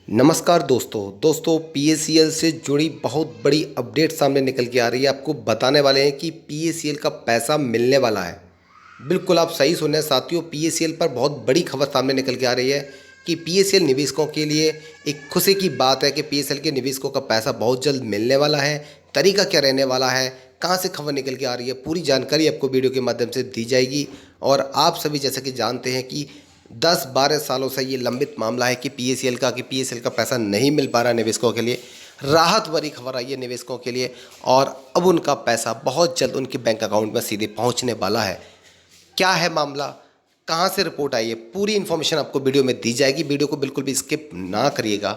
नमस्कार दोस्तों पीएसीएल से जुड़ी बहुत बड़ी अपडेट सामने निकल के आ रही है। आपको बताने वाले हैं कि पीएसीएल का पैसा मिलने वाला है। बिल्कुल आप सही सुने साथियों, पीएसीएल पर बहुत बड़ी खबर सामने निकल के आ रही है कि पीएसीएल निवेशकों के लिए एक खुशी की बात है कि पीएसीएल के निवेशकों का पैसा बहुत जल्द मिलने वाला है। तरीका क्या रहने वाला है, कहाँ से खबर निकल के आ रही है, पूरी जानकारी आपको वीडियो के माध्यम से दी जाएगी। और आप सभी जैसे कि जानते हैं कि 10-12 सालों से ये लंबित मामला है कि पीएसीएल का पैसा नहीं मिल पा रहा निवेशकों के लिए। राहत भरी खबर आई है निवेशकों के लिए और अब उनका पैसा बहुत जल्द उनके बैंक अकाउंट में सीधे पहुंचने वाला है। क्या है मामला, कहां से रिपोर्ट आई है, पूरी इन्फॉर्मेशन आपको वीडियो में दी जाएगी। वीडियो को बिल्कुल भी स्किप ना करिएगा,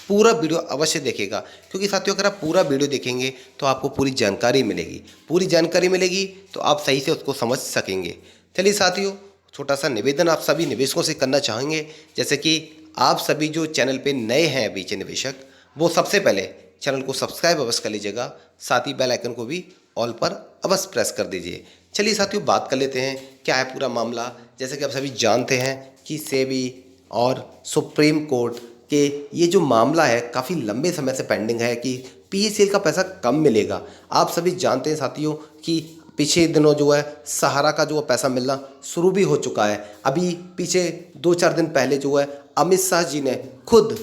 पूरा वीडियो अवश्य देखिएगा, क्योंकि साथियों अगर आप पूरा वीडियो देखेंगे तो आपको पूरी जानकारी मिलेगी। पूरी जानकारी मिलेगी तो आप सही से उसको समझ सकेंगे। चलिए साथियों, छोटा सा निवेदन आप सभी निवेशकों से करना चाहेंगे, जैसे कि आप सभी जो चैनल पे नए हैं अभी निवेशक, वो सबसे पहले चैनल को सब्सक्राइब अवश्य कर लीजिएगा, साथ ही बेल आइकन को भी ऑल पर अवश्य प्रेस कर दीजिए। चलिए साथियों बात कर लेते हैं क्या है पूरा मामला। जैसे कि आप सभी जानते हैं कि सेबी और सुप्रीम कोर्ट के ये जो मामला है काफ़ी लंबे समय से पेंडिंग है कि पीएसीएल का पैसा कब मिलेगा। आप सभी जानते हैं साथियों कि पीछे दिनों जो है सहारा का जो पैसा मिलना शुरू भी हो चुका है। अभी पीछे 2-4 दिन पहले जो है अमित शाह जी ने खुद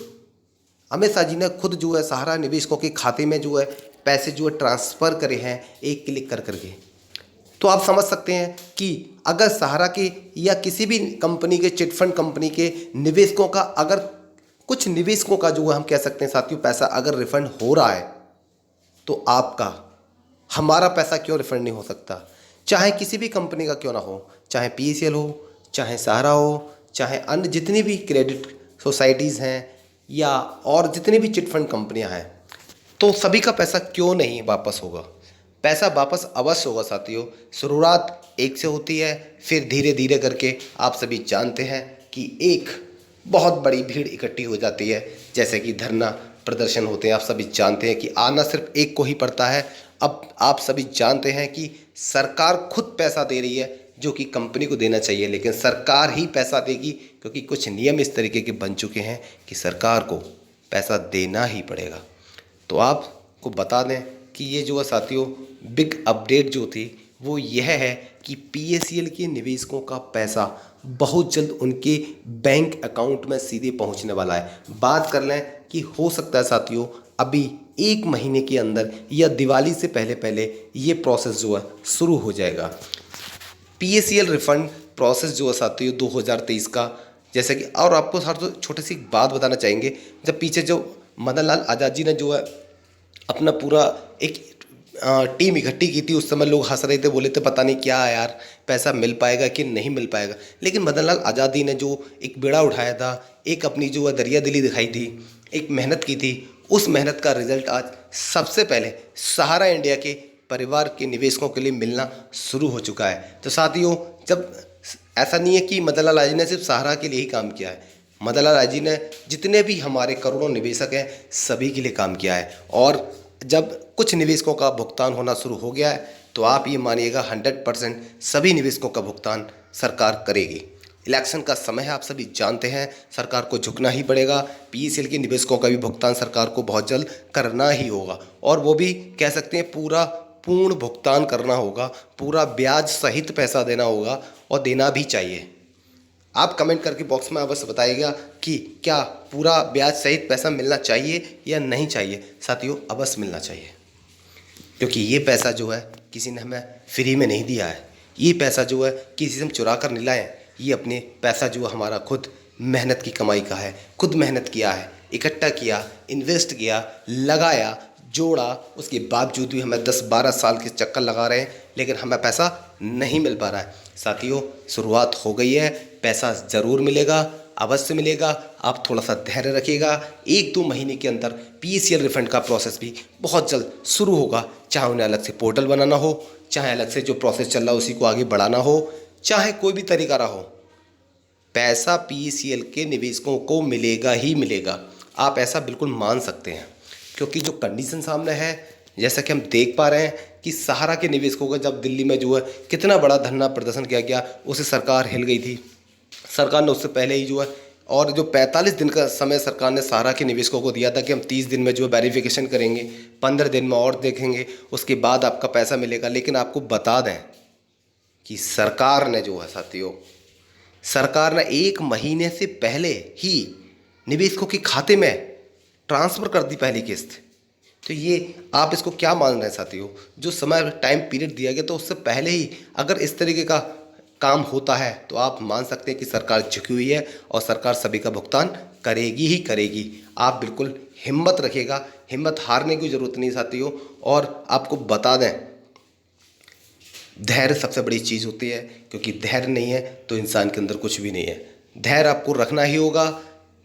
जो है सहारा निवेशकों के खाते में जो है पैसे जो है ट्रांसफ़र करे हैं एक क्लिक कर करके। तो आप समझ सकते हैं कि अगर सहारा के या किसी भी कंपनी के चिटफंड कंपनी के निवेशकों का, अगर कुछ निवेशकों का जो है हम कह सकते हैं साथियों पैसा अगर रिफंड हो रहा है, तो आपका हमारा पैसा क्यों रिफंड नहीं हो सकता। चाहे किसी भी कंपनी का क्यों ना हो, चाहे पीएसीएल हो, चाहे सहारा हो, चाहे अन्य जितनी भी क्रेडिट सोसाइटीज़ हैं या और जितनी भी चिटफंड कंपनियां हैं, तो सभी का पैसा क्यों नहीं वापस होगा। पैसा वापस अवश्य होगा साथियों। शुरुआत एक से होती है, फिर धीरे धीरे करके आप सभी जानते हैं कि एक बहुत बड़ी भीड़ इकट्ठी हो जाती है, जैसे कि धरना प्रदर्शन होते हैं। आप सभी जानते हैं कि आना सिर्फ एक को ही पड़ता है। अब आप सभी जानते हैं कि सरकार खुद पैसा दे रही है जो कि कंपनी को देना चाहिए, लेकिन सरकार ही पैसा देगी क्योंकि कुछ नियम इस तरीके के बन चुके हैं कि सरकार को पैसा देना ही पड़ेगा। तो आपको बता दें कि ये जो है साथियों बिग अपडेट जो थी वो यह है कि पीएसीएल के निवेशकों का पैसा बहुत जल्द उनके बैंक अकाउंट में सीधे पहुंचने वाला है। बात कर लें कि हो सकता है साथियों अभी 1 महीने के अंदर या दिवाली से पहले पहले ये प्रोसेस जो है शुरू हो जाएगा। पीएसीएल रिफंड प्रोसेस जो है साथियों 2023 का, जैसे कि और आपको हर छोटी सी बात बताना चाहेंगे। जब पीछे जो मदन लाल आज़ाद जी ने जो है अपना पूरा एक टीम इकट्ठी की थी, उस समय लोग हंस रहे थे, बोले थे पता नहीं क्या है यार, पैसा मिल पाएगा कि नहीं मिल पाएगा। लेकिन मदन लाल आज़ाद जी ने जो एक बेड़ा उठाया था, एक अपनी जो है दरिया दिली दिखाई थी, एक मेहनत की थी, उस मेहनत का रिजल्ट आज सबसे पहले सहारा इंडिया के परिवार के निवेशकों के लिए मिलना शुरू हो चुका है। तो साथियों जब ऐसा नहीं है कि मदन लाल आज़ाद ने सिर्फ सहारा के लिए ही काम किया है, मदन लाल आज़ाद जी ने जितने भी हमारे करोड़ों निवेशक हैं सभी के लिए काम किया है। और जब कुछ निवेशकों का भुगतान होना शुरू हो गया है तो आप ये मानिएगा 100% सभी निवेशकों का भुगतान सरकार करेगी। इलेक्शन का समय है, आप सभी जानते हैं, सरकार को झुकना ही पड़ेगा। पीएसीएल के निवेशकों का भी भुगतान सरकार को बहुत जल्द करना ही होगा, और वो भी कह सकते हैं पूर्ण भुगतान करना होगा, पूरा ब्याज सहित पैसा देना होगा और देना भी चाहिए। आप कमेंट करके बॉक्स में अवश्य बताइएगा कि क्या पूरा ब्याज सहित पैसा मिलना चाहिए या नहीं चाहिए। साथियों अवश्य मिलना चाहिए, क्योंकि ये पैसा जो है किसी ने हमें फ्री में नहीं दिया है। ये पैसा जो है किसी से हम चुरा कर नहीं लाए, ये अपने पैसा जो हमारा खुद मेहनत की कमाई का है, खुद मेहनत किया है, इकट्ठा किया, इन्वेस्ट किया, लगाया, जोड़ा, उसके बावजूद भी हमें 10-12 साल के चक्कर लगा रहे हैं लेकिन हमें पैसा नहीं मिल पा रहा है। साथियों शुरुआत हो गई है, पैसा ज़रूर मिलेगा, अवश्य मिलेगा। आप थोड़ा सा धैर्य रखिएगा, 1-2 महीने के अंदर पीएसीएल रिफंड का प्रोसेस भी बहुत जल्द शुरू होगा। चाहे उन्हें अलग से पोर्टल बनाना हो, चाहे अलग से जो प्रोसेस चल रहा है उसी को आगे बढ़ाना हो, चाहे कोई भी तरीका रहा हो, पैसा पीएसीएल के निवेशकों को मिलेगा ही मिलेगा। आप ऐसा बिल्कुल मान सकते हैं, क्योंकि जो कंडीशन सामने है, जैसा कि हम देख पा रहे हैं कि सहारा के निवेशकों का जब दिल्ली में जो है कितना बड़ा धरना प्रदर्शन किया गया, उसे सरकार हिल गई थी। सरकार ने उससे पहले ही जो है और जो 45 दिन का समय सरकार ने सहारा के निवेशकों को दिया था कि हम 30 दिन में जो वेरिफिकेशन करेंगे, 15 दिन में और देखेंगे, उसके बाद आपका पैसा मिलेगा। लेकिन आपको बता दें कि सरकार ने जो है साथियों, सरकार ने 1 महीने से पहले ही निवेशकों के खाते में ट्रांसफ़र कर दी पहली किस्त। तो ये आप इसको क्या मान रहे हैं साथियों? जो समय टाइम पीरियड दिया गया तो उससे पहले ही अगर इस तरीके का काम होता है तो आप मान सकते हैं कि सरकार झुकी हुई है और सरकार सभी का भुगतान करेगी ही करेगी। आप बिल्कुल हिम्मत रखिएगा, हिम्मत हारने की ज़रूरत नहीं साथियों। और आपको बता दें, धैर्य सबसे बड़ी चीज़ होती है, क्योंकि धैर्य नहीं है तो इंसान के अंदर कुछ भी नहीं है। धैर्य आपको रखना ही होगा।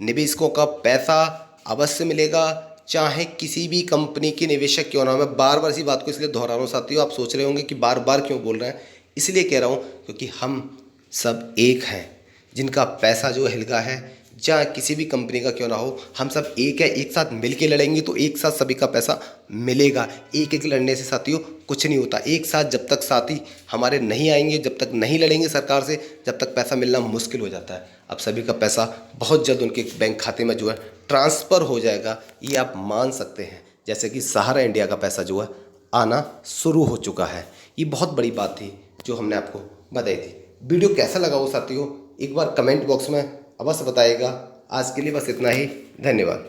निवेशकों का पैसा अवश्य मिलेगा, चाहे किसी भी कंपनी के निवेशक क्यों ना हो। मैं बार बार इसी बात को इसलिए दोहरा रहा हूँ साथियों, आप सोच रहे होंगे कि बार बार क्यों बोल रहे हैं। इसलिए कह रहा हूँ क्योंकि हम सब एक हैं, जिनका पैसा जो हिल गया है, चाहे किसी भी कंपनी का क्यों ना हो, हम सब एक है। एक साथ मिल के लड़ेंगे तो एक साथ सभी का पैसा मिलेगा। एक एक लड़ने से साथियों कुछ नहीं होता। एक साथ जब तक साथी हमारे नहीं आएंगे, जब तक नहीं लड़ेंगे सरकार से, जब तक पैसा मिलना मुश्किल हो जाता है। अब सभी का पैसा बहुत जल्द उनके बैंक खाते में जो है ट्रांसफ़र हो जाएगा, ये आप मान सकते हैं। जैसे कि सहारा इंडिया का पैसा जो है आना शुरू हो चुका है। ये बहुत बड़ी बात थी जो हमने आपको बताई थी। वीडियो कैसा लगा वो साथियों एक बार कमेंट बॉक्स में अवश्य बताइएगा। आज के लिए बस इतना ही, धन्यवाद।